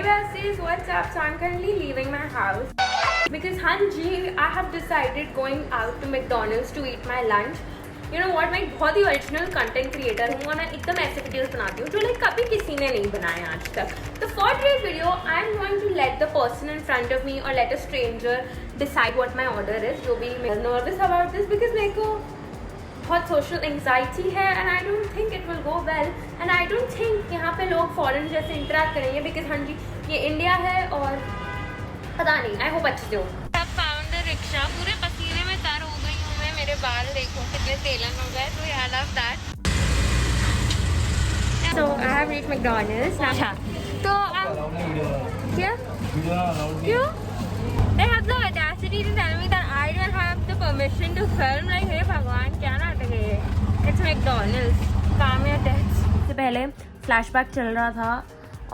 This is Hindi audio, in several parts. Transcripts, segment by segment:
guys, what's up? So I'm currently leaving my house because Hanji, I have decided going out to McDonald's to eat my lunch. You know what? मैं एक बहुत ही ओरिजिनल कंटेंट क्रिएटर हूँ और मैं एकदम ऐसे वीडियोस बनाती हूँ जो लाइक कभी किसी ने नहीं बनाए आज तक. तो for this video I am going to let the person in front of me or let a stranger decide what my order is. जो भी मैं नर्वस अबाउट दिस बिकॉज मेरे को बहुत सोशल एंग्जाइटी है and I don't think it will go well and I don't think यहाँ पे लोग फॉरेन जैसे इंटरेक्ट करेंगे बिकॉज हाँ जी ये इंडिया है और पता नहीं. आई होप अच्छे से हो. Found the rickshaw. पूरे पसीने में तर हो गई हूँ मैं. मेरे बाल देखो कितने तेलन हो गए. तो I love that. So I have reached McDonald's. अच्छा तो क्या क्यों? They have the audacity to tell me that I don't have the permission to film. Like हे भगवान क्या नाटक है ये. It's McDonald's. काम या डेथ. इससे पहले फ्लैशबैक चल रहा था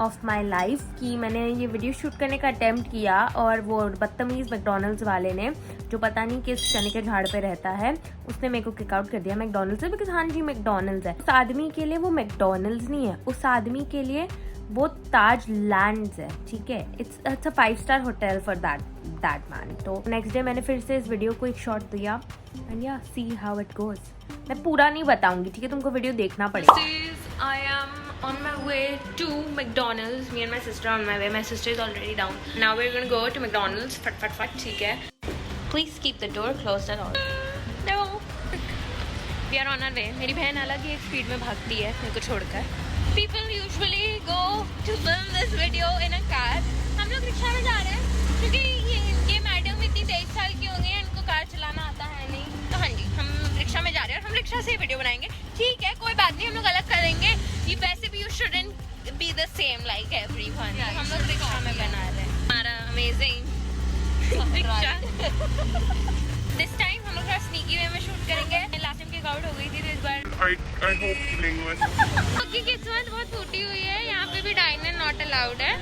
ऑफ माई लाइफ कि मैंने ये वीडियो शूट करने का अटेम्प्ट किया और वो बदतमीज़ मैकडोनल्ड्स वाले ने जो पता नहीं किस चने के झाड़ पे रहता है उसने मेरे को किक आउट कर दिया मैकडोनल्ड्स से. बिकॉज हाँ जी मैकडोनल्ड्स है. उस आदमी के लिए वो मैकडोनल्ड्स नहीं है. उस आदमी के लिए वो ताज लैंड्स है. ठीक है. It's a 5-star hotel for that man. तो नेक्स्ट डे मैंने फिर से इस वीडियो को एक शॉट दिया एंड या सी हाउ इट गोज. मैं पूरा नहीं बताऊंगी. ठीक है. तुमको वीडियो देखना पड़ेगा. I am on my way to McDonald's. Me and my sister are on my way. My sister is already down. Now we're gonna go to McDonald's. फट ठीक है. Please keep the door closed at all. No. We are on our way. मेरी बहन अलग ही एक स्पीड में भागती है मेरे को छोड़कर. People usually go to film this video in a car. हम लोग रिक्शा में जा रहे हैं क्योंकि ये मैडम इतनी 23 साल की हो गई है. इनको कार चलाना आता है नहीं. तो हाँ जी हम रिक्शा में जा रहे हैं और हम रिक्शा से ही वीडियो बनाएंगे. ठीक है कोई बात नहीं. हम लोग अलग करेंगे. ये वैसे भी you shouldn't be the same like everyone. हम लोग रिक्शा में बना रहे हैं. हमारा अमेजिंग रिक्शा. दिस टाइम हम लोग थोड़ा स्नीकी वे में शूट करेंगे. लास्ट टाइम किक आउट हो गई थी तो इस बार I hope language. की किस्मत बहुत टूटी हुई है. यहाँ पे भी डाइन इन नॉट अलाउड है.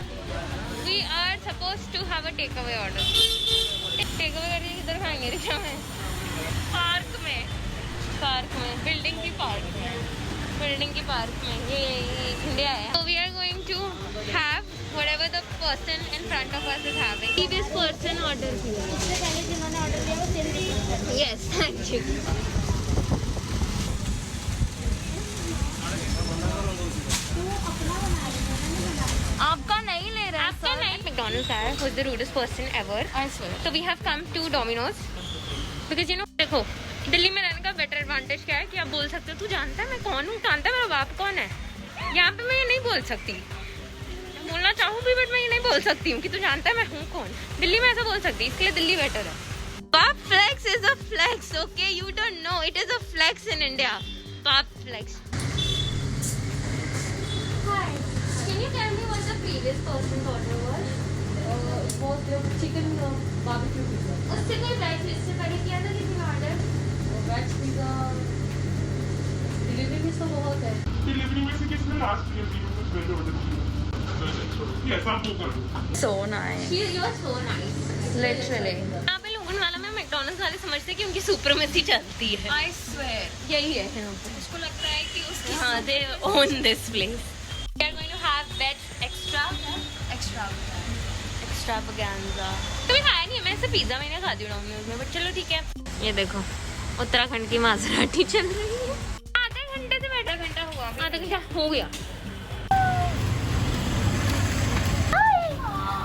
We are suppose to have a take away order. Take away करके किधर खाएंगे? रिक्शा में. पार्क में बिल्डिंग की पार्क में. ये इंडिया है. So we are going to have whatever the person in front of us is having. Previous person order किया. उससे पहले जिन्होंने ऑर्डर दिया वो तेल दिया. Yes, thank you. आपका नहीं ले रहा है. आपका नहीं. McDonald's है. Who's the rudest person ever? I swear. So we have come to Domino's because you know देखो दिल्ली में रहने का बेटर एडवांटेज क्या है कि आप बोल सकते हो तू जानता है मैं कौन हूँ. जानता है मेरा बाप कौन है. यहाँ पे मैं ये नहीं बोल सकती. बोलना चाहूँ भी बट मैं ये नहीं बोल सकती हूँ कि तू जानता है मैं हूँ कौन. दिल्ली में ऐसा बोल सकती. इसके लिए दिल्ली बेटर है. बाप flex is a flex. Okay you don't know it is a flex in India. बाप flex. Hi. Can you tell me what the previous person's order was? It was the chicken barbecue pizza. उससे कोई वेज इससे पहले किया था किसी ने ऑर्डर? Veg pizza. Delivery में सब बहुत है. Delivery में से किसने last delivery में कुछ better order किया? Yes, आप वो कर दो. So nice. You are so nice. Literally. यहाँ पे लोगों वाला में मैकडोनल्ड्स वाले समझते हैं कि उनकी सुप्रीमेसी चलती है. I swear. यही है यहाँ पे. उसको लगता है कि उसकी हाँ they own this place. We are going to have veg extravaganza. कभी खाया नहीं है. मैं सिर्फ पिज्जा मैंने खा दी डोमिनोज में बट चलो ठीक है. ये देखो उत्तराखंड की माजराटी चल रही है. आधे घंटे से बैठा. आधा घंटा हो गया.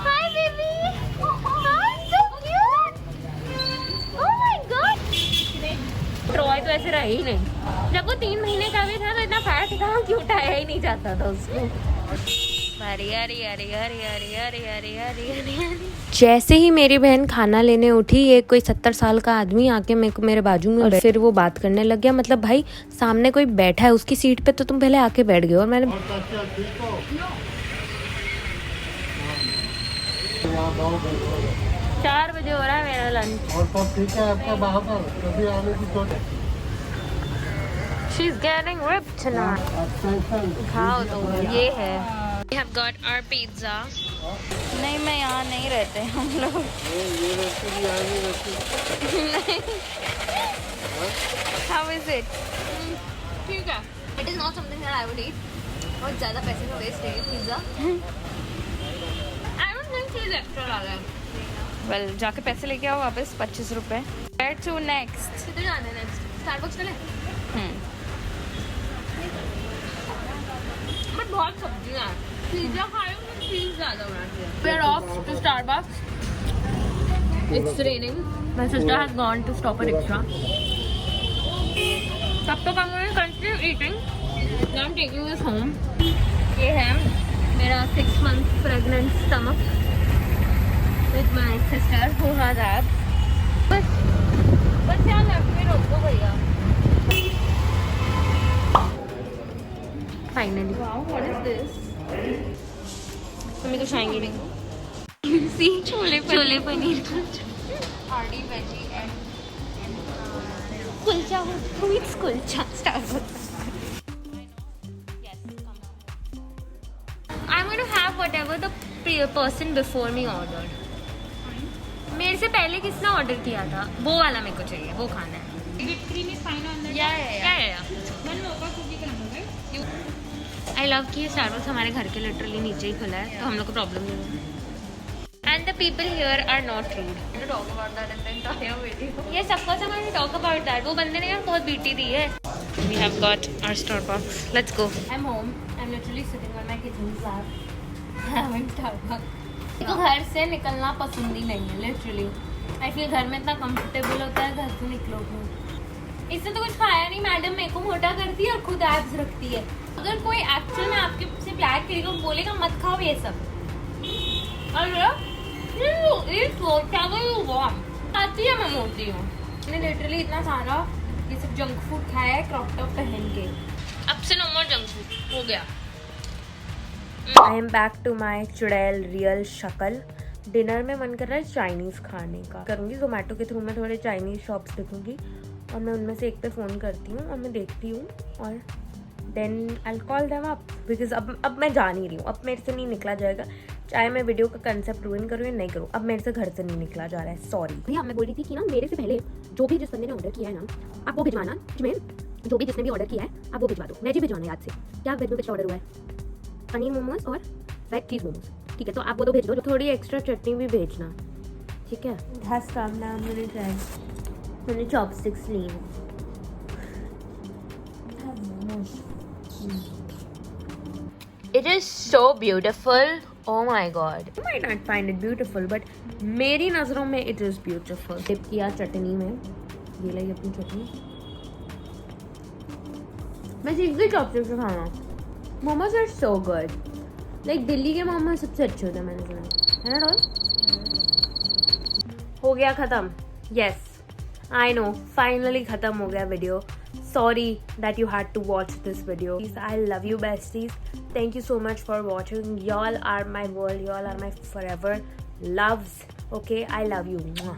Hi baby. Hi, so cute. Oh my god. Troy तो ऐसे रहा ही नहीं. जब वो 3 महीने का भी था तो इतना फैट था कि उठाया ही नहीं जाता था उसको. जैसे ही मेरी बहन खाना लेने उठी ये कोई 70 साल का आदमी आके मेरे बाजू में फिर वो बात करने लग गया. मतलब भाई सामने कोई बैठा है उसकी सीट पे तो तुम पहले आके बैठ गए. और मैंने 4 बजे हो रहा है मेरा लंच. और सब ठीक है आपका वहाँ पर कभी आने की सोच. She's getting ripped tonight. खाओ तो ये है. We have got our pizza. नहीं मैं यहाँ नहीं रहते हम लोग. ये रहती है यहाँ नहीं रहती. How is it? ठीक है. It is not something that I would eat. बहुत ज़्यादा पैसे का वेस्ट है पिज्ज़ा. एक्स्ट्रा डाला है। वेल जाके पैसे लेके आओ वापस 25 रुपए। Where to next? किधर जाना है नेक्स्ट? स्टारबक्स चले? बट बहुत सब्जियां हैं। पिज्जा खाए तो चीज ज्यादा होना चाहिए। We are off to Starbucks. It's raining. My sister has gone to stop a rickshaw. तब तक I'm going to continue eating. Now I'm taking this home. ये है मेरा 6 month pregnant stomach with my sister who has abs. बस यहाँ लेफ्ट में रोको भैया। Finally. Wow, what is this? Mummy तो खाएंगी नहीं। सी छोले पनीर आर्डी veggie and kulcha meets kulcha Starbucks. I'm going to have whatever the person before me ordered. मेरे से पहले किसने ऑर्डर किया था वो वाला मेरे को चाहिए, वो खाना है। Whipped cream is fine on that. या One mocha cookie can have it. I love कि ये स्टारबक्स हमारे घर के लिटरली नीचे ही खुला है, तो हम लोग को प्रॉब्लम नहीं है। And the people here are not rude. Talk about that in the entire video. Yes of course I want to talk about that. वो बंदे ने यार बहुत बीटी दी है। We have got our Starbucks, let's go. I am home, I am literally sitting on my kitchen slab having Starbucks. तो घर से निकलना पसंद ही नहीं है लिटरली। आई फील घर में इतना कंफर्टेबल होता है, घर से निकलो तो। इससे तो कुछ खाया नहीं, मैडम मेरे को मोटा करती है और खुद एब्स रखती है। अगर कोई एक्चुअल में आपके से प्यार करेगा बोलेगा मत खाओ ये सब, आती है मैं मोटी हूँ। मैंने लिटरली इतना सारा ये सब जंक फूड खाया है क्रॉप टॉप पहन के। अब से नो मोर जंक फूड हो गया। I am back to my चुड़ैल रियल शक्ल। डिनर में मन कर रहा है चाइनीज़ खाने का। करूँगी जोमेटो के थ्रू मैं थोड़े चाइनीज़ शॉप्स देखूँगी और मैं उनमें से एक पे फ़ोन करती हूँ और मैं देखती हूँ और then I call them up because अब मैं जा नहीं रही हूँ। अब मेरे से नहीं निकला जाएगा, चाहे मैं वीडियो का कंसेप्ट रूइन करूँ या नहीं करूँ। अब मेरे से घर से नहीं निकला जा रहा है, सॉरी। भैया मैं बोल रही थी कि ना मेरे से पहले जो भी जिस बंदे ने ऑर्डर किया है ना आप वो भिजवाना। जो भी जिसने भी ऑर्डर किया है आप वो भिजवा दो। वेज ही भिजवाना याद से। क्या वेज में पिछला ऑर्डर हुआ है? पनीर मोमोज और वेज चीज़ मोमोज। ठीक है तो आप वो तो भेज दो। थोड़ी एक्स्ट्रा चटनी भी भेजना, ठीक है? घास काम नाम मैंने ट्राई, मैंने चॉपस्टिक्स ली। It is so beautiful. Oh my god. You might not find it beautiful, but मेरी नज़रों में it is beautiful. डिप किया चटनी में, ये लाई अपनी चटनी। मैं सीख गई चॉपस्टिक्स से खाना। Momos are so good. Like Delhi के मोमोज सबसे अच्छे होते हैं मैंने सुना है ना। हो गया ख़त्म। यस आई नो, फाइनली ख़त्म हो गया video. Sorry that you had to watch this video. I love you besties. Thank you so much for watching. Y'all are my world. Y'all are my forever loves. Okay, I love you. Mwah.